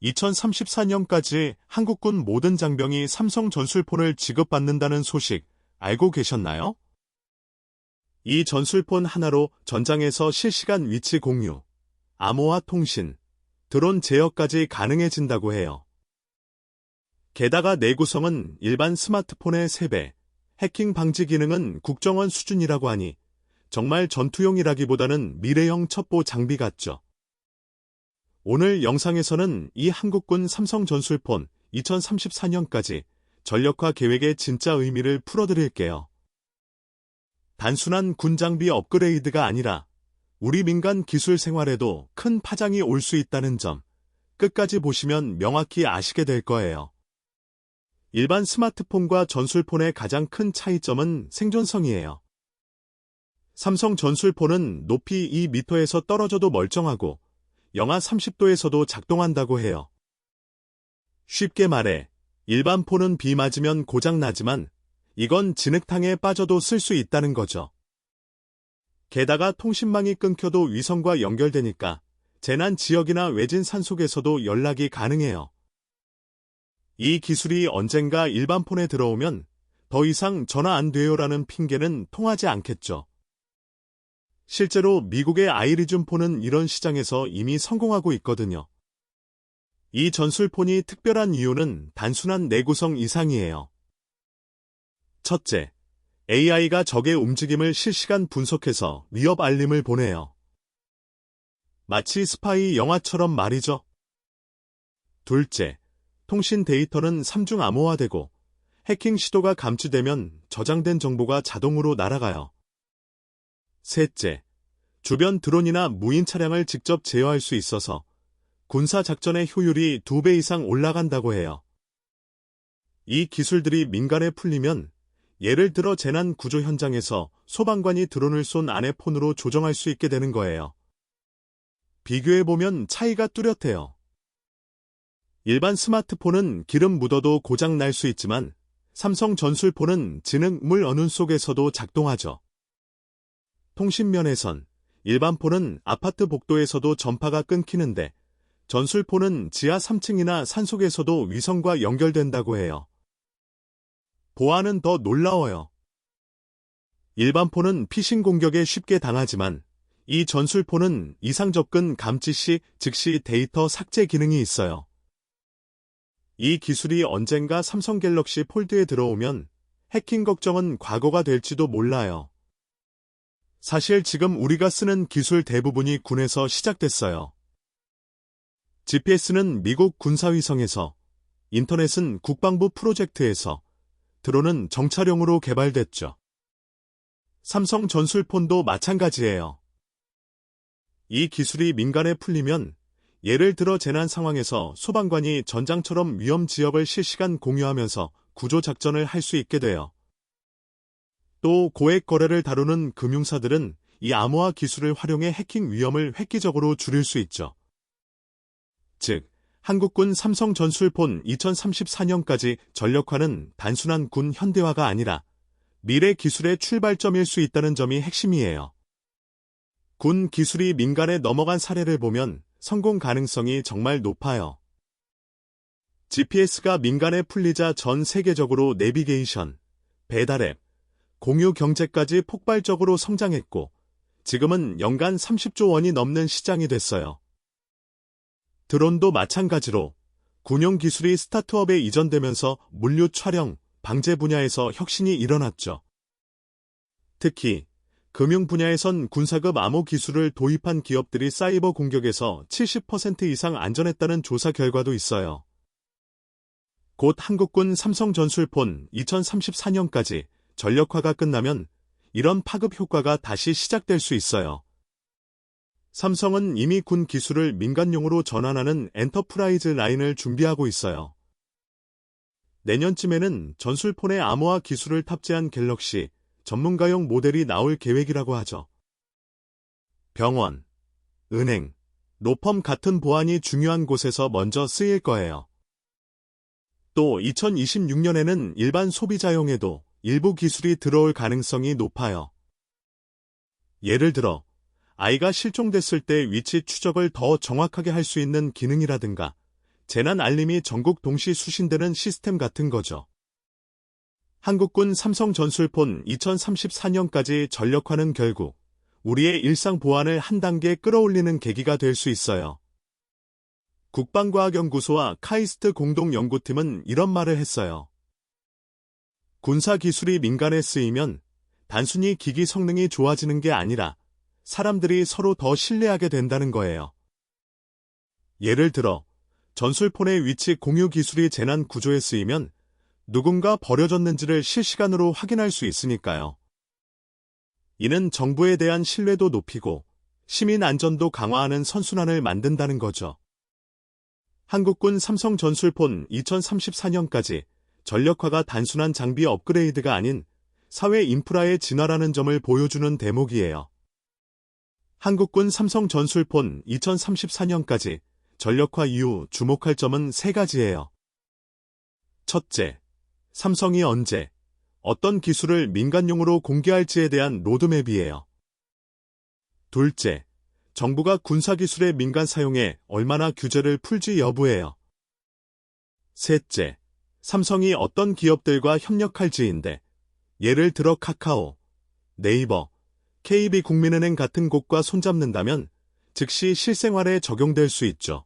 2034년까지 한국군 모든 장병이 삼성 전술폰을 지급받는다는 소식 알고 계셨나요? 이 전술폰 하나로 전장에서 실시간 위치 공유, 암호화 통신, 드론 제어까지 가능해진다고 해요. 게다가 내구성은 일반 스마트폰의 3배, 해킹 방지 기능은 국정원 수준이라고 하니 정말 전투용이라기보다는 미래형 첩보 장비 같죠. 오늘 영상에서는 이 한국군 삼성 전술폰 2034년까지 전력화 계획의 진짜 의미를 풀어드릴게요. 단순한 군 장비 업그레이드가 아니라 우리 민간 기술 생활에도 큰 파장이 올 수 있다는 점 끝까지 보시면 명확히 아시게 될 거예요. 일반 스마트폰과 전술폰의 가장 큰 차이점은 생존성이에요. 삼성 전술폰은 높이 2m에서 떨어져도 멀쩡하고 영하 30도에서도 작동한다고 해요. 쉽게 말해 일반 폰은 비 맞으면 고장나지만 이건 진흙탕에 빠져도 쓸 수 있다는 거죠. 게다가 통신망이 끊겨도 위성과 연결되니까 재난 지역이나 외진 산속에서도 연락이 가능해요. 이 기술이 언젠가 일반 폰에 들어오면 더 이상 전화 안 돼요라는 핑계는 통하지 않겠죠. 실제로 미국의 아이리준 폰은 이런 시장에서 이미 성공하고 있거든요. 이 전술폰이 특별한 이유는 단순한 내구성 이상이에요. 첫째, AI가 적의 움직임을 실시간 분석해서 위협 알림을 보내요. 마치 스파이 영화처럼 말이죠. 둘째, 통신 데이터는 삼중 암호화되고 해킹 시도가 감지되면 저장된 정보가 자동으로 날아가요. 셋째, 주변 드론이나 무인 차량을 직접 제어할 수 있어서 군사 작전의 효율이 2배 이상 올라간다고 해요. 이 기술들이 민간에 풀리면 예를 들어 재난 구조 현장에서 소방관이 드론을 쏜 아내 폰으로 조정할 수 있게 되는 거예요. 비교해보면 차이가 뚜렷해요. 일반 스마트폰은 기름 묻어도 고장 날 수 있지만 삼성 전술폰은 진흙물 어눈 속에서도 작동하죠. 통신면에선 일반 폰은 아파트 복도에서도 전파가 끊기는데 전술폰은 지하 3층이나 산속에서도 위성과 연결된다고 해요. 보안은 더 놀라워요. 일반 폰은 피싱 공격에 쉽게 당하지만 이 전술폰은 이상 접근 감지 시 즉시 데이터 삭제 기능이 있어요. 이 기술이 언젠가 삼성 갤럭시 폴드에 들어오면 해킹 걱정은 과거가 될지도 몰라요. 사실 지금 우리가 쓰는 기술 대부분이 군에서 시작됐어요. GPS는 미국 군사위성에서, 인터넷은 국방부 프로젝트에서, 드론은 정찰용으로 개발됐죠. 삼성 전술폰도 마찬가지예요. 이 기술이 민간에 풀리면 예를 들어 재난 상황에서 소방관이 전장처럼 위험 지역을 실시간 공유하면서 구조 작전을 할 수 있게 돼요. 또 고액 거래를 다루는 금융사들은 이 암호화 기술을 활용해 해킹 위험을 획기적으로 줄일 수 있죠. 즉, 한국군 삼성 전술폰 2034년까지 전력화는 단순한 군 현대화가 아니라 미래 기술의 출발점일 수 있다는 점이 핵심이에요. 군 기술이 민간에 넘어간 사례를 보면 성공 가능성이 정말 높아요. GPS가 민간에 풀리자 전 세계적으로 내비게이션, 배달 앱, 공유 경제까지 폭발적으로 성장했고 지금은 연간 30조 원이 넘는 시장이 됐어요. 드론도 마찬가지로 군용 기술이 스타트업에 이전되면서 물류 촬영, 방제 분야에서 혁신이 일어났죠. 특히 금융 분야에선 군사급 암호 기술을 도입한 기업들이 사이버 공격에서 70% 이상 안전했다는 조사 결과도 있어요. 곧 한국군 삼성 전술폰 2034년까지 전력화가 끝나면 이런 파급 효과가 다시 시작될 수 있어요. 삼성은 이미 군 기술을 민간용으로 전환하는 엔터프라이즈 라인을 준비하고 있어요. 내년쯤에는 전술폰에 암호화 기술을 탑재한 갤럭시, 전문가용 모델이 나올 계획이라고 하죠. 병원, 은행, 로펌 같은 보안이 중요한 곳에서 먼저 쓰일 거예요. 또 2026년에는 일반 소비자용에도 일부 기술이 들어올 가능성이 높아요. 예를 들어 아이가 실종됐을 때 위치 추적을 더 정확하게 할 수 있는 기능이라든가 재난 알림이 전국 동시 수신되는 시스템 같은 거죠. 한국군 삼성 전술폰 2034년까지 전력화는 결국 우리의 일상 보안을 한 단계 끌어올리는 계기가 될 수 있어요. 국방과학연구소와 카이스트 공동연구팀은 이런 말을 했어요. 군사기술이 민간에 쓰이면 단순히 기기 성능이 좋아지는 게 아니라 사람들이 서로 더 신뢰하게 된다는 거예요. 예를 들어 전술폰의 위치 공유 기술이 재난 구조에 쓰이면 누군가 버려졌는지를 실시간으로 확인할 수 있으니까요. 이는 정부에 대한 신뢰도 높이고 시민 안전도 강화하는 선순환을 만든다는 거죠. 한국군 삼성 전술폰 2034년까지 전력화가 단순한 장비 업그레이드가 아닌 사회 인프라의 진화라는 점을 보여주는 대목이에요. 한국군 삼성 전술폰 2034년까지 전력화 이후 주목할 점은 세 가지예요. 첫째, 삼성이 언제, 어떤 기술을 민간용으로 공개할지에 대한 로드맵이에요. 둘째, 정부가 군사기술의 민간 사용에 얼마나 규제를 풀지 여부예요. 셋째, 삼성이 어떤 기업들과 협력할지인데, 예를 들어 카카오, 네이버, KB국민은행 같은 곳과 손잡는다면 즉시 실생활에 적용될 수 있죠.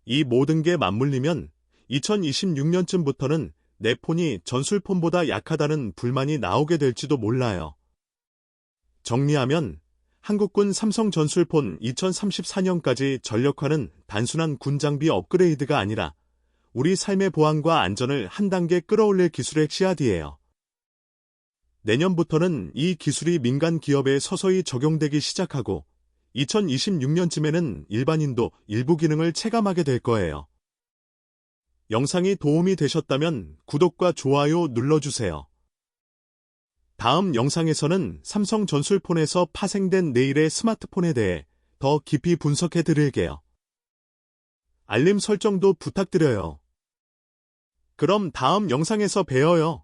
이 모든 게 맞물리면 2026년쯤부터는 내 폰이 전술폰보다 약하다는 불만이 나오게 될지도 몰라요. 정리하면 한국군 삼성 전술폰 2034년까지 전력화는 단순한 군장비 업그레이드가 아니라 우리 삶의 보안과 안전을 한 단계 끌어올릴 기술의 씨앗이에요. 내년부터는 이 기술이 민간 기업에 서서히 적용되기 시작하고 2026년쯤에는 일반인도 일부 기능을 체감하게 될 거예요. 영상이 도움이 되셨다면 구독과 좋아요 눌러주세요. 다음 영상에서는 삼성 전술폰에서 파생된 내일의 스마트폰에 대해 더 깊이 분석해 드릴게요. 알림 설정도 부탁드려요. 그럼 다음 영상에서 봬요.